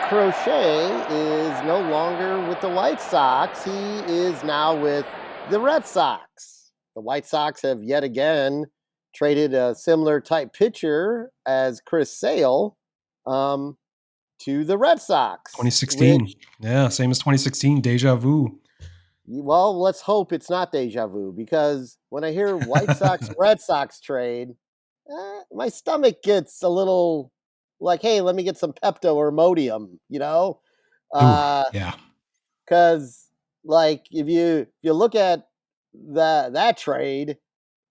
Crochet is no longer with the White Sox. He is now with the Red Sox. The White Sox have yet again traded a similar type pitcher as Chris Sale um, to the Red Sox. 2016. Yeah, same as 2016. Deja vu. Well, let's hope it's not deja vu, because when I hear White Sox Red Sox trade, my stomach gets a little like, hey, let me get some Pepto or Imodium, Ooh, yeah. because like if you look at that trade,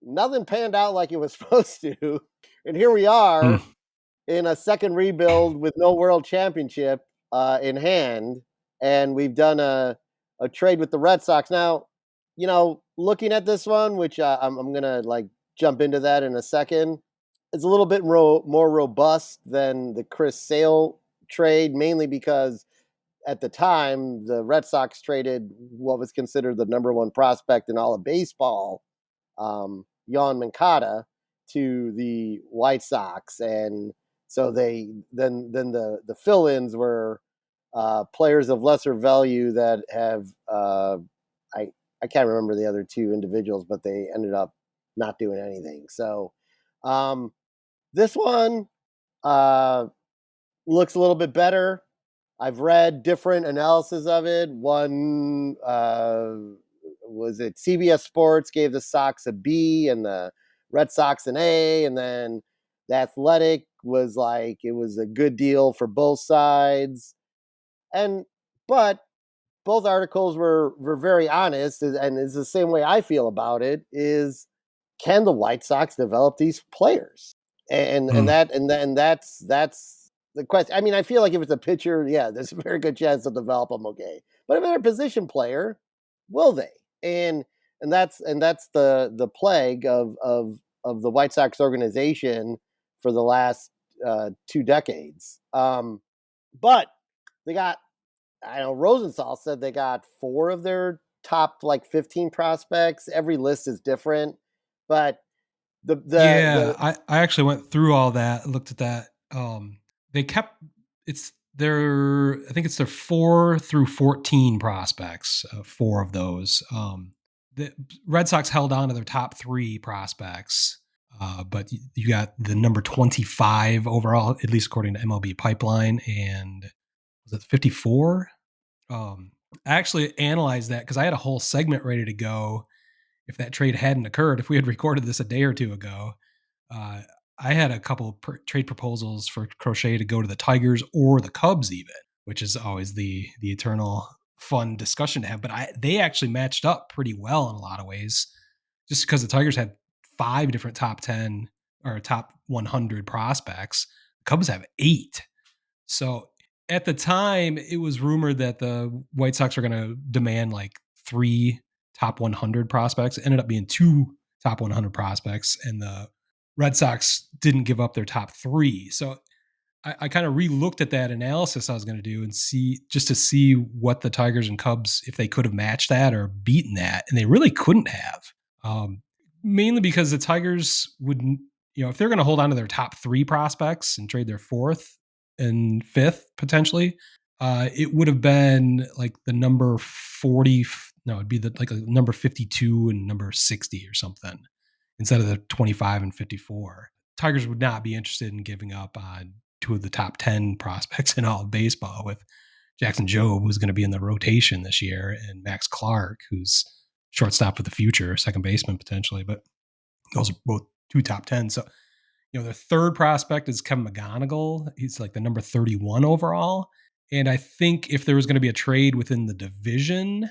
nothing panned out like it was supposed to, and here we Hmm. are in a second rebuild with no world championship in hand, and we've done a trade with the Red Sox. Now, looking at this one, which I'm gonna like jump into that in a second, it's a little bit more robust than the Chris Sale trade, mainly because at the time the Red Sox traded what was considered the number one prospect in all of baseball, Yohan Moncada, to the White Sox, and so they then the fill-ins were players of lesser value that have I can't remember the other two individuals, but they ended up not doing anything. So this one looks a little bit better. I've read different analysis of it. One was it CBS Sports gave the Sox a B and the Red Sox an A, and then the Athletic was like it was a good deal for both sides. And but both articles were very honest, and it's the same way I feel about it. Is can the White Sox develop these players? And that's the question. I mean, I feel like if it's a pitcher, yeah, there's a very good chance they'll develop them okay. But if they're a position player, will they? And that's the plague of the White Sox organization for the last 2 decades. But they got, I know Rosenthal said they got 4 of their top like 15 prospects. Every list is different, but the I actually went through all that, looked at that. They kept it's their I think it's their 4 through 14 prospects, 4 of those. The Red Sox held on to their top 3 prospects. But you got the number 25 overall, at least according to MLB Pipeline, and was it 54? I actually analyzed that because I had a whole segment ready to go if that trade hadn't occurred. If we had recorded this a day or two ago, uh, I had a couple trade proposals for Crochet to go to the Tigers or the Cubs, even, which is always the eternal fun discussion to have. But they actually matched up pretty well in a lot of ways, just because the Tigers had 5 different top 10 or top 100 prospects. The Cubs have 8. So at the time, it was rumored that the White Sox were going to demand like 3 top 100 prospects. It ended up being 2 top 100 prospects, and the Red Sox didn't give up their top 3. So I kind of re-looked at that analysis I was going to do and see what the Tigers and Cubs, if they could have matched that or beaten that, and they really couldn't have. Mainly because the Tigers would, if they're going to hold on to their top 3 prospects and trade their 4th and 5th potentially, it would have been like the number 40. No, it'd be like a number 52 and number 60 or something instead of the 25 and 54. Tigers would not be interested in giving up on 2 of the top 10 prospects in all of baseball, with Jackson Jobe, who's going to be in the rotation this year, and Max Clark, who's shortstop for the future, second baseman potentially. But those are both 2 top 10. So, their 3rd prospect is Kevin McGonigal. He's like the number 31 overall. And I think if there was going to be a trade within the division,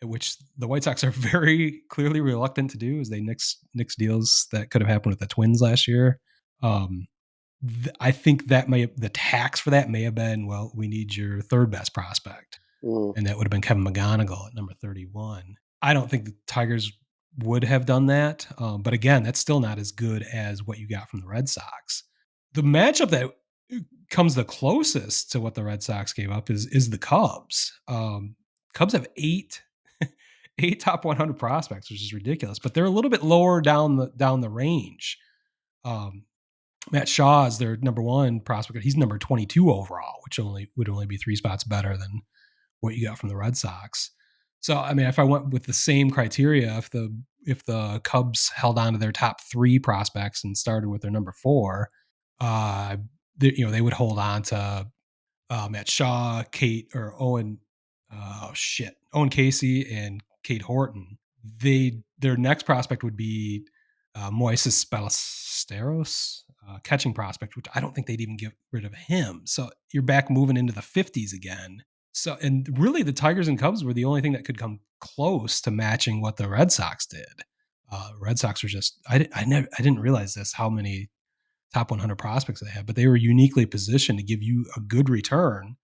which the White Sox are very clearly reluctant to do, as they nix deals that could have happened with the Twins last year. I think that the tax for that may have been, well, we need your 3rd best prospect. And that would have been Kevin McGonigal at number 31. I don't think the Tigers would have done that. But again, that's still not as good as what you got from the Red Sox. The matchup that comes the closest to what the Red Sox gave up is the Cubs. Cubs have 8 top 100 prospects, which is ridiculous, but they're a little bit lower down the range. Matt Shaw is their number one prospect. He's number 22 overall, which would only be 3 spots better than what you got from the Red Sox. So, I mean, if I went with the same criteria, if the Cubs held on to their top 3 prospects and started with their number 4, uh, they would hold on to Matt Shaw, Kate or Owen, Owen Casey and Kate Horton. Their next prospect would be Moises Ballesteros, catching prospect, which I don't think they'd even get rid of him. So you're back moving into the 50s again. So, and really, the Tigers and Cubs were the only thing that could come close to matching what the Red Sox did. Red Sox were just I didn't realize this, how many top 100 prospects they had, but they were uniquely positioned to give you a good return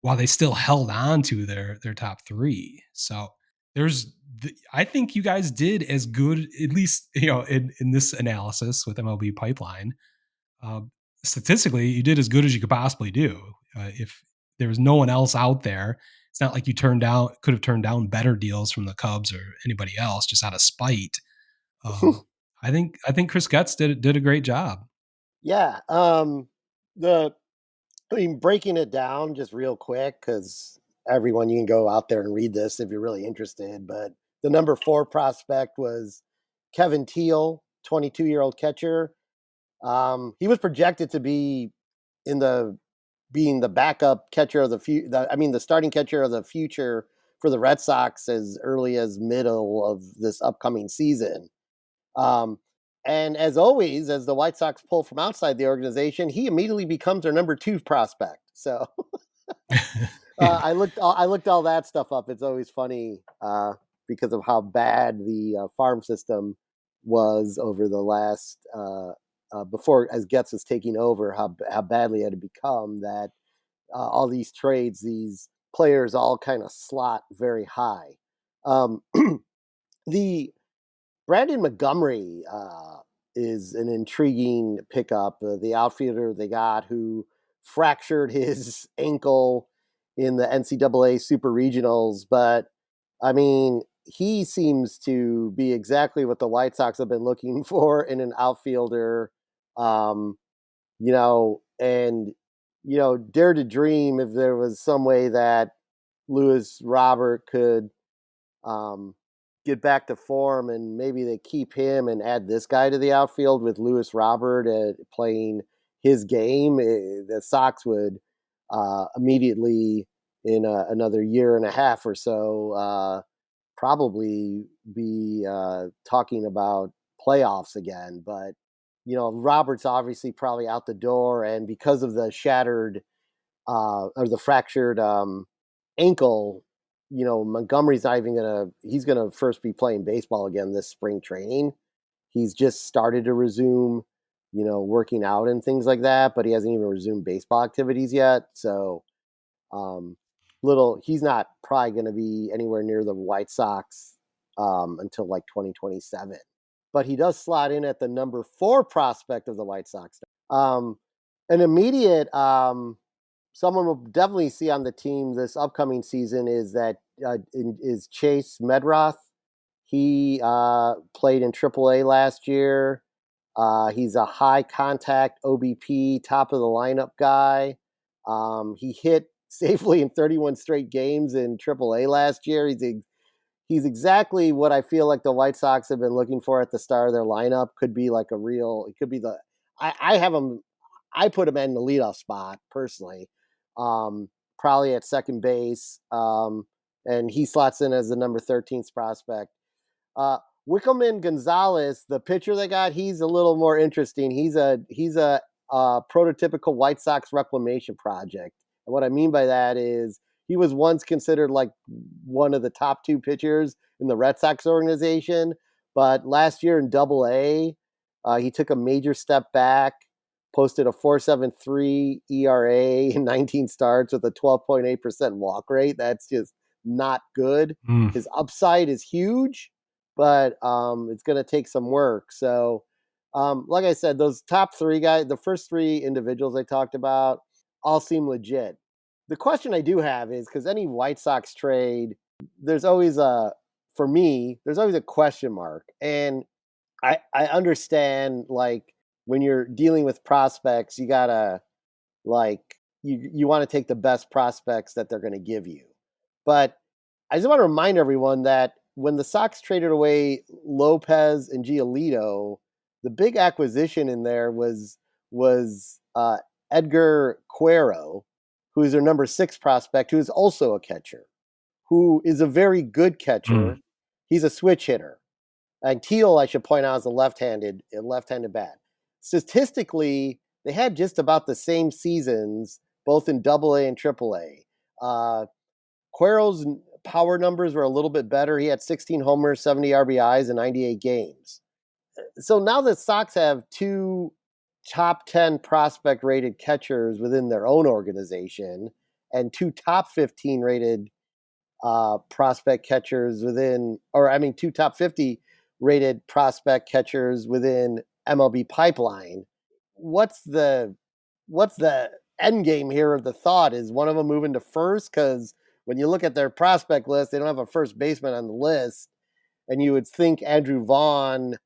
while they still held on to their top 3. So I think you guys did as good, at least in this analysis with MLB Pipeline. Uh, Statistically, you did as good as you could possibly do. If there was no one else out there, it's not like you could have turned down better deals from the Cubs or anybody else just out of spite. I think Chris Getz did a great job. Yeah. The I mean, breaking it down just real quick, because everyone, you can go out there and read this if you're really interested. But the number 4 prospect was Kevin Teal, 22-year-old catcher. He was projected to be in the being the backup catcher of the future. I mean, the starting catcher of the future for the Red Sox as early as middle of this upcoming season. Um, and as always, as the White Sox pull from outside the organization, he immediately becomes their number 2 prospect. So Yeah. I looked all that stuff up. It's always funny because of how bad the farm system was over the last before, as Getz was taking over, how badly it had become that all these trades, these players all kind of slot very high. Um, the Brandon Montgomery is an intriguing pickup. The outfielder they got who fractured his ankle in the NCAA Super Regionals, but I mean, he seems to be exactly what the White Sox have been looking for in an outfielder. Um, and dare to dream if there was some way that Lewis Robert could um, get back to form, and maybe they keep him and add this guy to the outfield with Lewis Robert playing his game. The Sox would immediately, in another year and a half or so, probably be talking about playoffs again. But Robert's obviously probably out the door, and because of the shattered or the fractured ankle, Montgomery's not even he's gonna first be playing baseball again this spring training. He's just started to resume, working out and things like that, but he hasn't even resumed baseball activities yet. So, um, he's not probably going to be anywhere near the White Sox until like 2027. But he does slot in at the number 4 prospect of the White Sox. An immediate someone will definitely see on the team this upcoming season is Chase Medroth. He played in AAA last year. He's a high contact OBP, top of the lineup guy. He hit safely in 31 straight games in AAA last year. He's exactly what I feel like the White Sox have been looking for at the start of their lineup. Could be like it could be I have him, I put him in the leadoff spot personally, probably at second base. And he slots in as the number 13th prospect. Uh, Wickelman Gonzalez, the pitcher they got, he's a little more interesting. He's a prototypical White Sox reclamation project. And what I mean by that is he was once considered like one of the top 2 pitchers in the Red Sox organization, but last year in Double A, he took a major step back, posted a 4.73 ERA in 19 starts with a 12.8% walk rate. That's just not good. Mm. His upside is huge, but it's going to take some work. So, like I said, those top 3 guys, the first 3 individuals I talked about, all seem legit. The question I do have is, because any White Sox trade, there's always there's always a question mark. And I understand, like, when you're dealing with prospects, you gotta like you want to take the best prospects that they're going to give you. But I just want to remind everyone that when the Sox traded away Lopez and Giolito, the big acquisition in there was Edgar Cuero, who is their number 6 prospect, who is also a catcher, who is a very good catcher. He's a switch hitter. And Teal, I should point out, is a left-handed bat. Statistically, they had just about the same seasons, both in AA and AAA. Cuero's power numbers were a little bit better. He had 16 homers, 70 RBIs in 98 games. So now the Sox have 2 top 10 prospect rated catchers within their own organization and 2 top 15 rated prospect catchers within, 2 top 50 rated prospect catchers within MLB pipeline. What's the end game here of the thought? Is one of them moving to first? Because when you look at their prospect list, they don't have a first baseman on the list, and you would think Andrew Vaughn.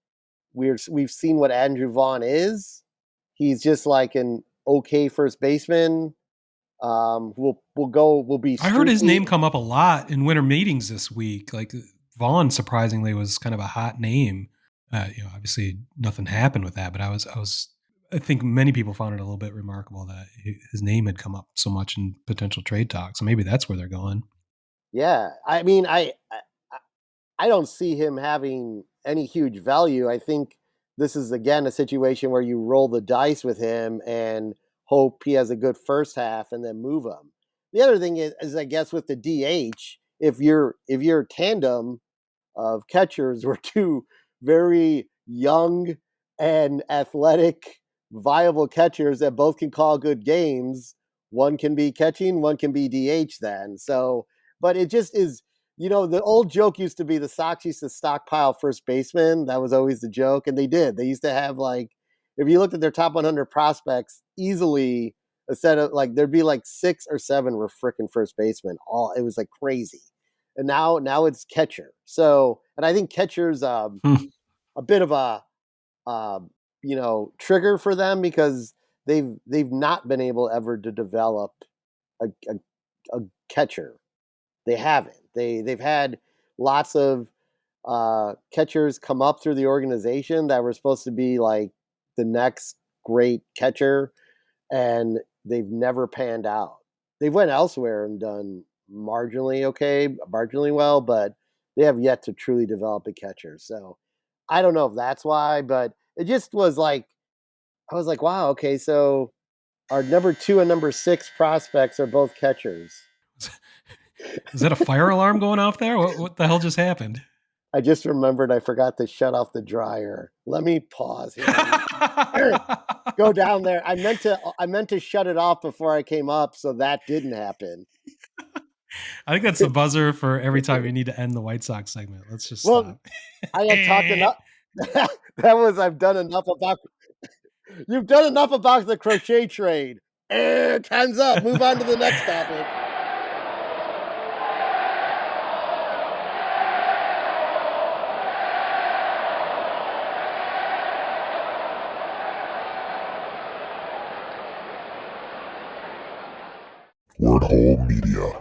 We've seen what Andrew Vaughn is. He's just like an okay first baseman. We'll be I heard his streaky. name come up a lot in winter meetings this week. Like Vaughn, surprisingly, was kind of a hot name. Obviously nothing happened with that, but I think many people found it a little bit remarkable that his name had come up so much in potential trade talks. So maybe that's where they're going. Yeah, I mean, I don't see him having any huge value. I think this is again a situation where you roll the dice with him and hope he has a good first half and then move him. The other thing is I guess with the DH, if your tandem of catchers were 2 very young and athletic, viable catchers that both can call good games, one can be catching, one can be DH then. So, but it just is, the old joke used to be the Sox used to stockpile first basemen. That was always the joke. And they did. They used to have if you looked at their top 100 prospects, easily instead of there'd be 6 or 7 were freaking first basemen. It was crazy. And now it's catcher. So, and I think catcher's a bit of a trigger for them because they've not been able ever to develop a catcher. They haven't. They've had lots of catchers come up through the organization that were supposed to be the next great catcher, and they've never panned out. They've went elsewhere and done marginally well, but they have yet to truly develop a catcher. So I don't know if that's why, but it just was I was like, wow, okay, so our number 2 and number 6 prospects are both catchers. Is that a fire alarm going off there? What the hell just happened? I just remembered I forgot to shut off the dryer. Let me pause here. Go down there. I meant to shut it off before I came up, so that didn't happen. I think that's the buzzer for every time you need to end the White Sox segment. Let's just stop. I had talked enough. I've done enough about. You've done enough about the Crochet trade. Time's up. Move on to the next topic. Wordhole Media.